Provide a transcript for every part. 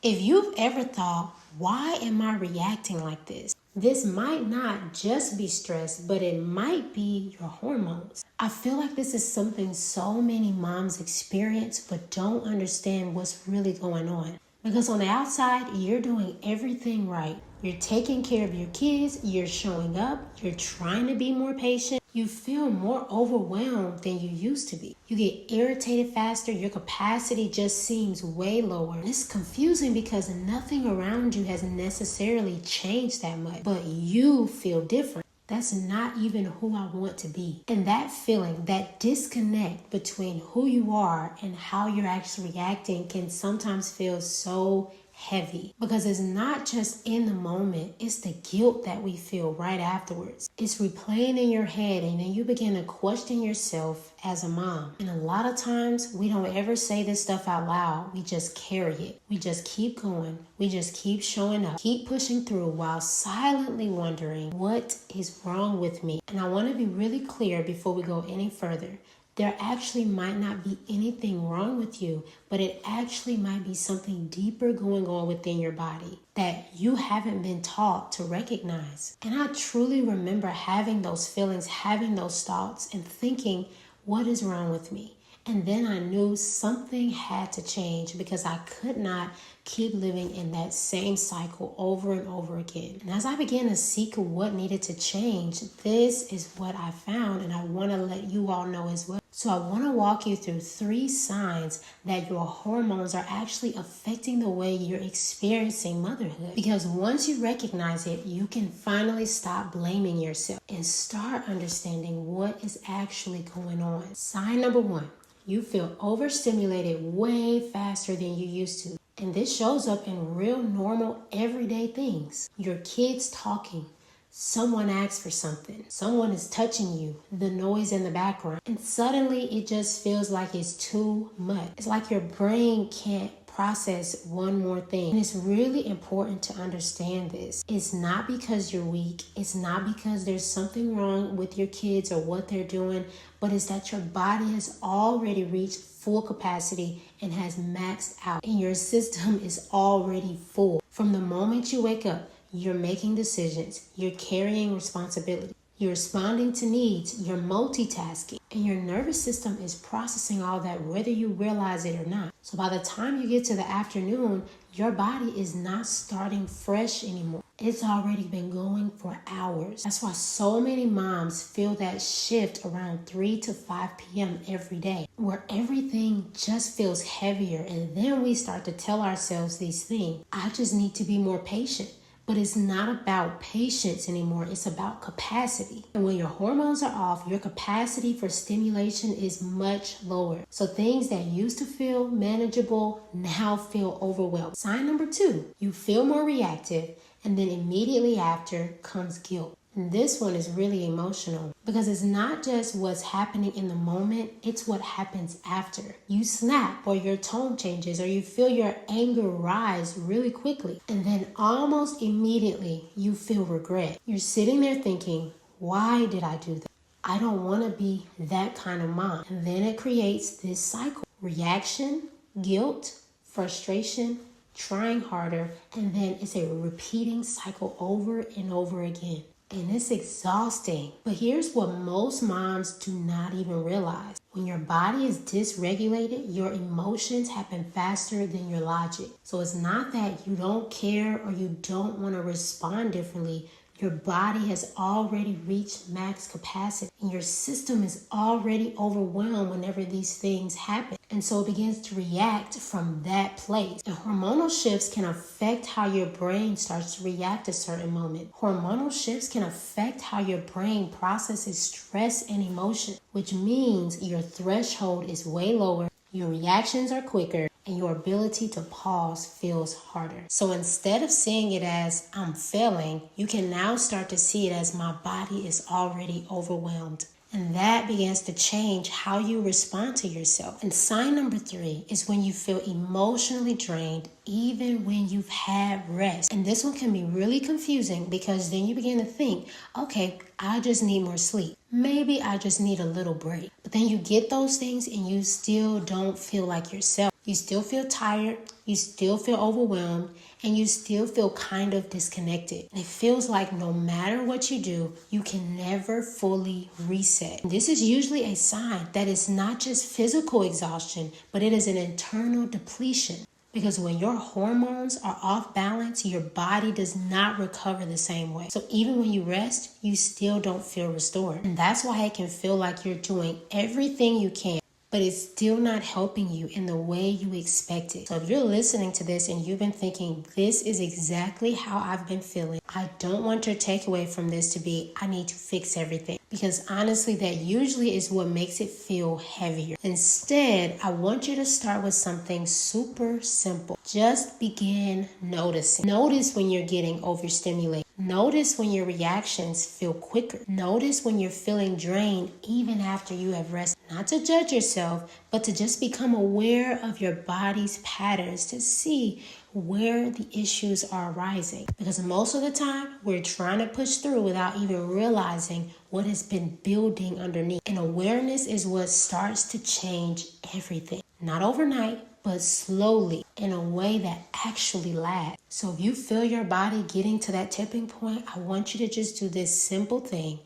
If you've ever thought, why am I reacting like this? This might not just be stress, but it might be your hormones. I feel like this is something so many moms experience but don't understand what's really going on. Because on the outside, you're doing everything right. You're taking care of your kids, you're showing up, you're trying to be more patient. You feel more overwhelmed than you used to be. You get irritated faster, your capacity just seems way lower. It's confusing because nothing around you has necessarily changed that much, but you feel different. That's not even who I want to be. And that feeling, that disconnect between who you are and how you're actually reacting can sometimes feel so heavy because it's not just in the moment, it's the guilt that we feel right afterwards. It's replaying in your head and then you begin to question yourself as a mom. And a lot of times we don't ever say this stuff out loud. We just carry it. We just keep going. We just keep showing up, keep pushing through while silently wondering what is wrong with me. And I want to be really clear before we go any further. There actually might not be anything wrong with you, but it actually might be something deeper going on within your body that you haven't been taught to recognize. And I truly remember having those feelings, having those thoughts, and thinking, what is wrong with me? And then I knew something had to change because I could not keep living in that same cycle over and over again. And as I began to seek what needed to change, this is what I found, and I want to let you all know as well. So I want to walk you through 3 signs that your hormones are actually affecting the way you're experiencing motherhood. Because once you recognize it, you can finally stop blaming yourself and start understanding what is actually going on. Sign number 1. You feel overstimulated way faster than you used to. And this shows up in real, normal, everyday things. Your kids talking. Someone asks for something. Someone is touching you. The noise in the background. And suddenly it just feels like it's too much. It's like your brain can't process one more thing. And it's really important to understand this. It's not because you're weak. It's not because there's something wrong with your kids or what they're doing, but it's that your body has already reached full capacity and has maxed out. And your system is already full. From the moment you wake up, you're making decisions, you're carrying responsibility, you're responding to needs, you're multitasking, and your nervous system is processing all that whether you realize it or not. So by the time you get to the afternoon, your body is not starting fresh anymore. It's already been going for hours. That's why so many moms feel that shift around 3 to 5 p.m. every day, where everything just feels heavier. And then we start to tell ourselves these things. I just need to be more patient. But it's not about patience anymore. It's about capacity. And when your hormones are off, your capacity for stimulation is much lower. So things that used to feel manageable now feel overwhelmed. Sign number 2, you feel more reactive, and then immediately after comes guilt. And this one is really emotional because it's not just what's happening in the moment, it's what happens after. You snap or your tone changes or you feel your anger rise really quickly. And then almost immediately you feel regret. You're sitting there thinking, why did I do that? I don't want to be that kind of mom. And then it creates this cycle. Reaction, guilt, frustration, trying harder, and then it's a repeating cycle over and over again. And it's exhausting. But here's what most moms do not even realize. When your body is dysregulated, your emotions happen faster than your logic. So it's not that you don't care or you don't want to respond differently. Your body has already reached max capacity and your system is already overwhelmed whenever these things happen. And so it begins to react from that place. And hormonal shifts can affect how your brain starts to react to certain moments. Hormonal shifts can affect how your brain processes stress and emotion, which means your threshold is way lower, your reactions are quicker, and your ability to pause feels harder. So instead of seeing it as I'm failing, you can now start to see it as my body is already overwhelmed. And that begins to change how you respond to yourself. And sign number 3 is when you feel emotionally drained, even when you've had rest. And this one can be really confusing because then you begin to think, okay, I just need more sleep. Maybe I just need a little break. But then you get those things and you still don't feel like yourself. You still feel tired, you still feel overwhelmed, and you still feel kind of disconnected. It feels like no matter what you do, you can never fully reset. This is usually a sign that it's not just physical exhaustion, but it is an internal depletion. Because when your hormones are off balance, your body does not recover the same way. So even when you rest, you still don't feel restored. And that's why it can feel like you're doing everything you can, but it's still not helping you in the way you expected. So if you're listening to this and you've been thinking, this is exactly how I've been feeling, I don't want your takeaway from this to be, I need to fix everything. Because honestly, that usually is what makes it feel heavier. Instead, I want you to start with something super simple. Just begin noticing. Notice when you're getting overstimulated. Notice when your reactions feel quicker. Notice when you're feeling drained even after you have rested. Not to judge yourself, but to just become aware of your body's patterns to see where the issues are arising. Because most of the time, we're trying to push through without even realizing what has been building underneath. And awareness is what starts to change everything. Not overnight, but slowly in a way that actually lasts. So if you feel your body getting to that tipping point, I want you to just do this simple thing.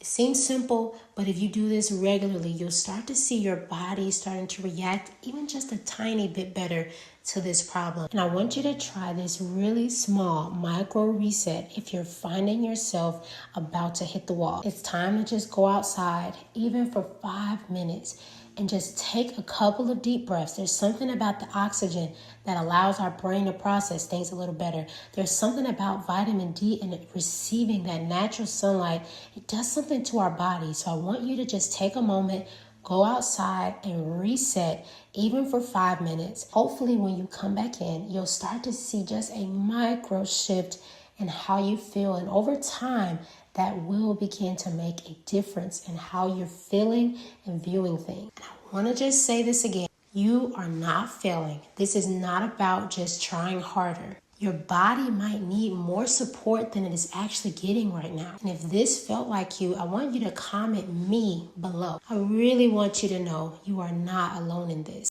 It seems simple, but if you do this regularly, you'll start to see your body starting to react even just a tiny bit better to this problem. And I want you to try this really small micro reset if you're finding yourself about to hit the wall. It's time to just go outside, even for 5 minutes, and just take a couple of deep breaths. There's something about the oxygen that allows our brain to process things a little better. There's something about vitamin D and receiving that natural sunlight. It does something to our body. So I want you to just take a moment, go outside and reset, even for 5 minutes. Hopefully when you come back in, you'll start to see just a micro shift in how you feel. And over time, that will begin to make a difference in how you're feeling and viewing things. And I want to just say this again. You are not failing. This is not about just trying harder. Your body might need more support than it is actually getting right now. And if this felt like you, I want you to comment me below. I really want you to know you are not alone in this.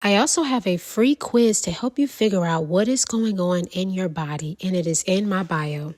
I also have a free quiz to help you figure out what is going on in your body, and it is in my bio.